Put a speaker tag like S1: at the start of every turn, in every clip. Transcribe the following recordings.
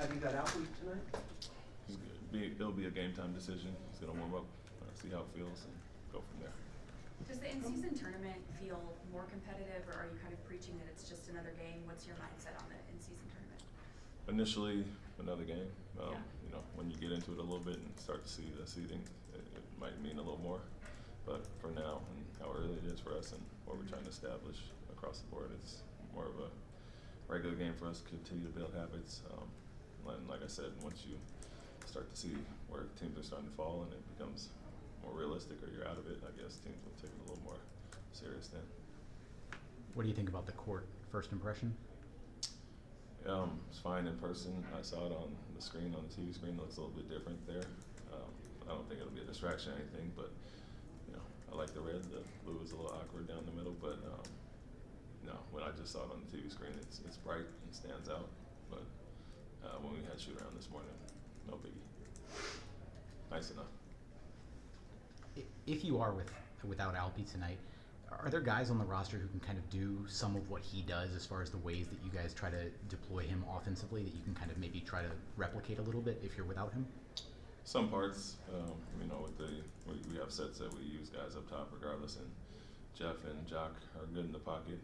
S1: Have you got Outweek tonight?
S2: It'll be a game time decision. He's going to warm up, see how it feels, and go from there.
S3: Does the in-season tournament feel more competitive, or are you kind of preaching that it's just another game? What's your mindset on the in-season tournament?
S2: Initially, another game.
S3: Yeah.
S2: You know, when you get into it a little bit and start to see the seeding, it might mean a little more. But for now, and how early it is for us and what we're trying to establish across the board, it's more of a regular game for us to continue to build habits. And like I said, once you start to see where teams are starting to fall and it becomes more realistic, or you're out of it, I guess teams will take it a little more serious then.
S4: What do you think about the court? First impression?
S2: It's fine in person. I saw it on the screen, on the TV screen. It looks a little bit different there. I don't think it'll be a distraction or anything, but you know, I like the red. The blue is a little awkward down the middle, but no, when I just saw it on the TV screen, it's bright and stands out. But when we had shoot around this morning, no biggie. Nice enough.
S4: If you are without Alpi tonight, are there guys on the roster who can kind of do some of what he does as far as the ways that you guys try to deploy him offensively that you can kind of maybe try to replicate a little bit if you're without him?
S2: Some parts, you know, we have sets that we use guys up top regardless, and Jeff and Jock are good in the pocket.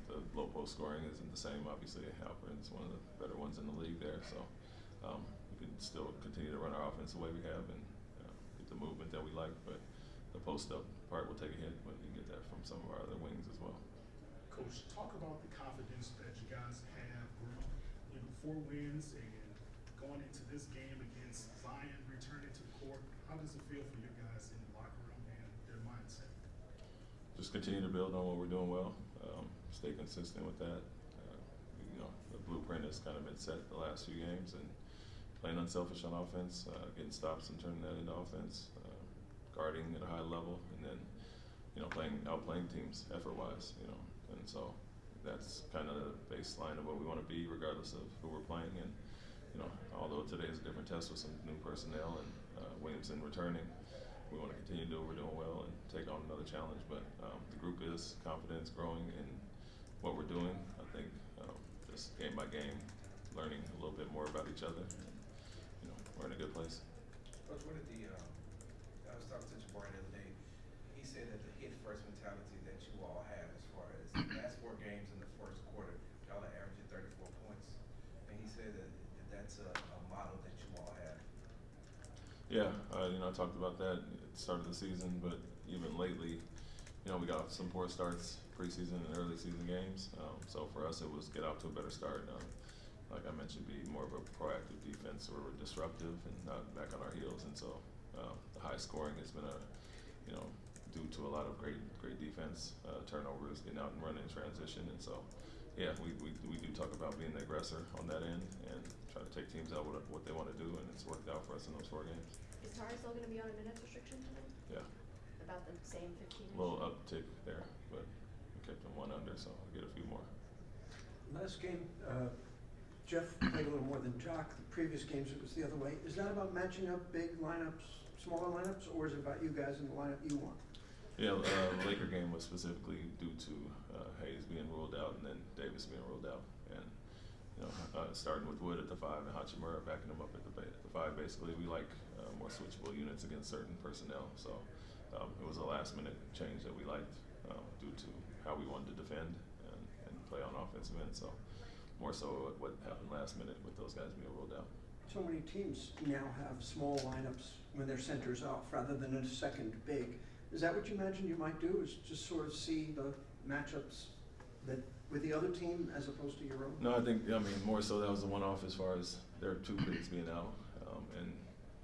S2: The low post scoring isn't the same. Obviously, Halperin's one of the better ones in the league there, so we can still continue to run our offense the way we have and get the movement that we like, but the post-up part will take a hit, but you get that from some of our other wings as well.
S5: Coach, talk about the confidence that you guys have. You know, 4 wins and going into this game against Zion, returning to the court. How does it feel for you guys in the locker room and their mindset?
S2: Just continue to build on what we're doing well. Stay consistent with that. You know, the blueprint has kind of been set the last few games, and playing unselfish on offense, getting stops and turning that into offense. Guarding at a high level, and then, you know, outplaying teams effort-wise, you know, and so that's kind of the baseline of what we want to be, regardless of who we're playing. And you know, although today is a different test with some new personnel and Williamson returning, we want to continue to do what we're doing well and take on another challenge. But the group is confidence growing in what we're doing. I think just game by game, learning a little bit more about each other. And, you know, we're in a good place.
S6: Coach, what did I was talking to Jabari the other day. He said that the hit-first mentality that you all have, as far as the last 4 games in the first quarter, y'all are averaging 34 points. And he said that that's a model that you all have.
S2: Yeah, you know, I talked about that at the start of the season, but even lately, you know, we got some poor starts preseason and early season games. So for us, it was get out to a better start. Like I mentioned, be more of a proactive defense where we're disruptive and not back on our heels. And so the high scoring has been due to a lot of great defense, turnovers, getting out and running in transition. And so, yeah, we do talk about being the aggressor on that end and try to take teams out what they want to do, and it's worked out for us in those 4 games.
S7: Is Tari still going to be on a minutes restriction tonight?
S2: Yeah.
S7: About the same 15?
S2: A little uptick there, but we kept him 1 under, so I'll get a few more.
S1: Last game, Jeff played a little more than Jock. The previous games it was the other way. Is that about matching up big lineups, smaller lineups, or is it about you guys in the lineup you want?
S2: Yeah, the Laker game was specifically due to Hayes being ruled out and then Davis being ruled out. And, you know, starting with Wood at the 5 and Hachimura backing him up at the 5. Basically, we like more switchable units against certain personnel. So it was a last-minute change that we liked due to how we wanted to defend and play on offensive end. So more so what happened last minute with those guys being ruled out.
S1: So many teams now have small lineups when their center's off rather than a second big. Is that what you imagine you might do, is just sort of see the matchups that with the other team as opposed to your own?
S2: No, I mean, more so that was the one-off as far as there are 2 bigs being out.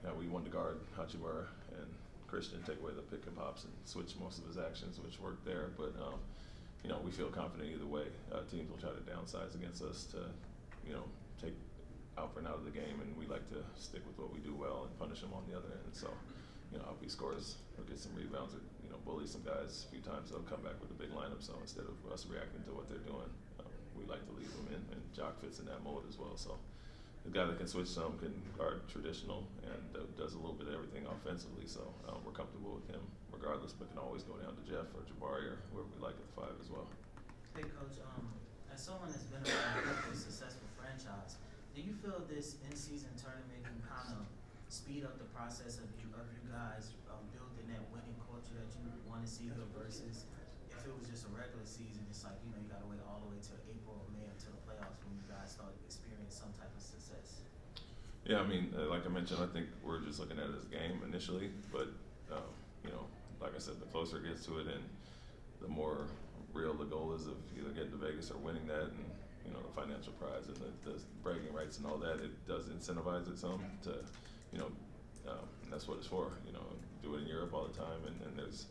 S2: And we wanted to guard Hachimura and Christian, take away the pick and pops and switch most of his actions, which worked there. But, you know, we feel confident either way. Teams will try to downsize against us to, you know, take Alfred out of the game, and we like to stick with what we do well and punish them on the other end. So, you know, if he scores or gets some rebounds or, you know, bully some guys a few times, they'll come back with a big lineup. So instead of us reacting to what they're doing, we like to leave them in, and Jock fits in that mold as well. So the guy that can switch some can guard traditional and does a little bit of everything offensively. So we're comfortable with him regardless, but can always go down to Jeff or Jabari or whoever we like at the 5 as well.
S8: Hey, Coach, as someone that's been around a successful franchise, do you feel this in-season tournament can kind of speed up the process of you guys building that winning culture that you want to see here versus if it was just a regular season, it's like, you know, you got to wait all the way till April or May until the playoffs when you guys start experiencing some type of success.
S2: Yeah, I mean, like I mentioned, I think we're just looking at it as a game initially, but you know, like I said, the closer it gets to it, and the more real the goal is of either getting to Vegas or winning that, and you know, the financial prize and the bragging rights and all that, it does incentivize it some to, you know, and that's what it's for. You know, do it in Europe all the time, and there's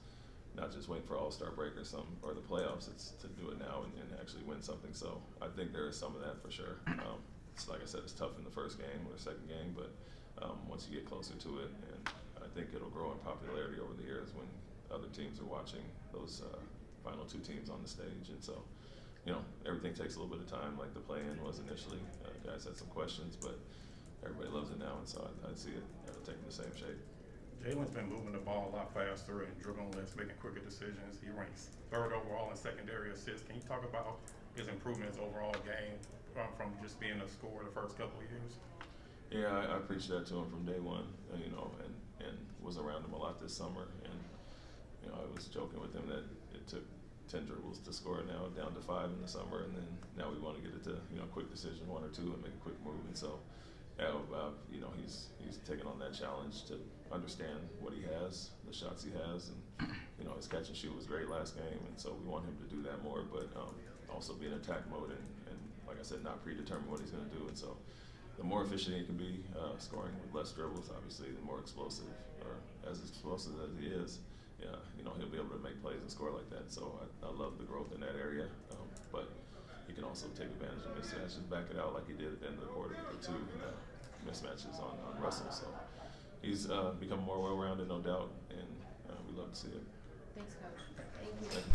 S2: not just waiting for All-Star break or or the playoffs. It's to do it now and actually win something. So I think there is some of that for sure. It's like I said, it's tough in the first game or the second game, but once you get closer to it, and I think it'll grow in popularity over the years when other teams are watching those final two teams on the stage. And so, you know, everything takes a little bit of time, like the play-in was initially. Guys had some questions, but everybody loves it now, and so I see it taking the same shape.
S9: Jalen's been moving the ball a lot faster and dribbling less, making quicker decisions. He ranks 3rd overall in secondary assists. Can you talk about his improvements overall game from just being a scorer the first couple of years?
S2: Yeah, I preached that to him from day one, you know, and was around him a lot this summer. And, you know, I was joking with him that it took 10 dribbles to score now, down to 5 in the summer, and then now we want to get it to, you know, quick decision, 1 or 2, and make a quick move. And so, you know, he's taken on that challenge to understand what he has, the shots he has, and, you know, his catch and shoot was great last game, and so we want him to do that more, but also be in attack mode and like I said, not predetermine what he's going to do. And so the more efficient he can be scoring with less dribbles, obviously, the more explosive, or as explosive as he is, yeah, you know, he'll be able to make plays and score like that. So I love the growth in that area, but he can also take advantage of mismatches, back it out like he did at the end of the quarter with the 2 mismatches on Russell. So he's become more well-rounded, no doubt, and we love to see it.
S7: Thanks, Coach. Thank you.
S2: Thank you.